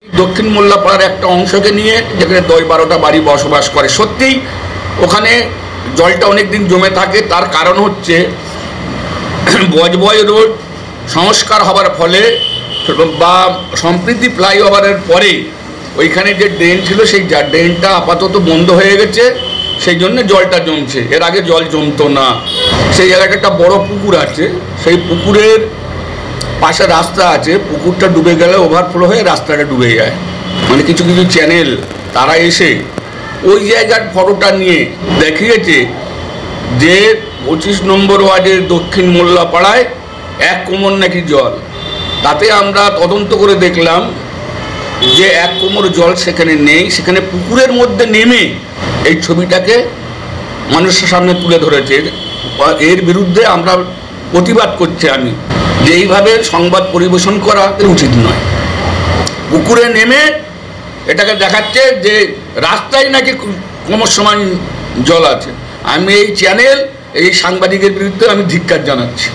দক্ষিণ মোল্লাপাড়ার একটা অংশকে নিয়ে যেখানে 10-12টা বাড়ি বসবাস করে, সত্যিই ওখানে জলটা অনেক দিন জমে থাকে। তার কারণ হচ্ছে বজবজ রোড সংস্কার হবার ফলে বা সম্প্রীতি ফ্লাইওভারের পরে ওইখানে যে ড্রেন ছিল সেই ড্রেনটা আপাতত বন্ধ হয়ে গেছে, সেই জন্য জলটা জমছে। এর আগে জল জমতো না। সেই জায়গাটা একটা বড় পুকুর আছে, সেই পুকুরের পাশে রাস্তা আছে, পুকুরটা ডুবে গেলে ওভারফ্লো হয়ে রাস্তাটা ডুবে যায়। মানে কিছু কিছু চ্যানেল তারা এসে ওই জায়গার ফটোটা নিয়ে দেখিয়েছে যে 25 নম্বর ওয়ার্ডের দক্ষিণ মোল্লাপাড়ায় 1 কোমর নাকি জল। তাতে আমরা তদন্ত করে দেখলাম যে 1 কোমর জল সেখানে নেই। সেখানে পুকুরের মধ্যে নেমে এই ছবিটাকে মানুষের সামনে তুলে ধরেছে। এর বিরুদ্ধে আমরা প্রতিবাদ করছি আমি, যে এইভাবে সংবাদ পরিবেশন করা উচিত নয়। পুকুরে নেমে এটাকে দেখাচ্ছে যে রাস্তায় নাকি কোমর সমান জল আছে। আমি এই চ্যানেল, এই সাংবাদিকের বিরুদ্ধে আমি ধিক্কার জানাচ্ছি।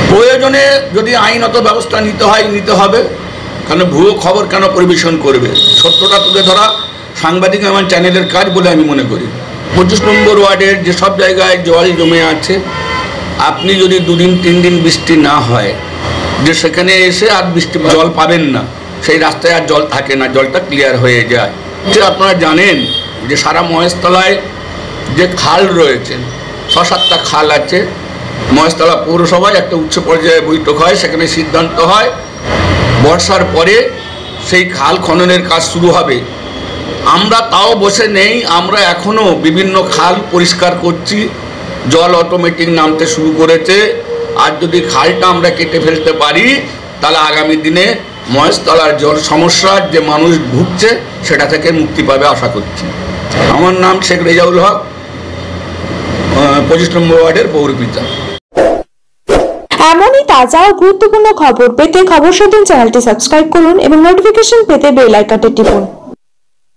প্রয়োজনে যদি আইনত ব্যবস্থা নিতে হবে, কারণ ভুয়ো খবর কেন পরিবেশন করবে? সত্যটা তুলে ধরা সাংবাদিক আমার চ্যানেলের কাজ বলে আমি মনে করি। 25 নম্বর ওয়ার্ডের যেসব জায়গায় জল জমে আছে, আপনি যদি 2 দিন 3 দিন বৃষ্টি না হয়, যে সেখানে এসে আর বৃষ্টি জল পাবেন না, সেই রাস্তায় আর জল থাকে না, জলটা ক্লিয়ার হয়ে যায়। যে আপনারা জানেন যে সারা মহেশতলায় যে খাল রয়েছে, 6-7টা খাল আছে। মহেশতলা পৌরসভায় একটা উচ্চ পর্যায়ে বৈঠক হয়, সেখানে সিদ্ধান্ত হয় বর্ষার পরে সেই খাল খননের কাজ শুরু হবে। আমরা তাও বসে নেই, আমরা এখনও বিভিন্ন খাল পরিষ্কার করছি। জল অটোমেটিক নামতে শুরু করেছে। আর যদি খালটা আমরা কেটে ফেলতে পারি, তাহলে আগামী দিনে মহেশতলার জল সমস্যার যে মানুষ ভুগছে সেটা থেকে মুক্তি পাবে আশা করছি। আমার নাম শেখ রেজাউল হক, 25 নম্বর ওয়ার্ডের পৌরপিতা। এমনই তাজা ও গুরুত্বপূর্ণ খবর পেতে খবর 7 চ্যানেলটি সাবস্ক্রাইব করুন এবং নোটিফিকেশন পেতে বেল আইকনটি টিপুন।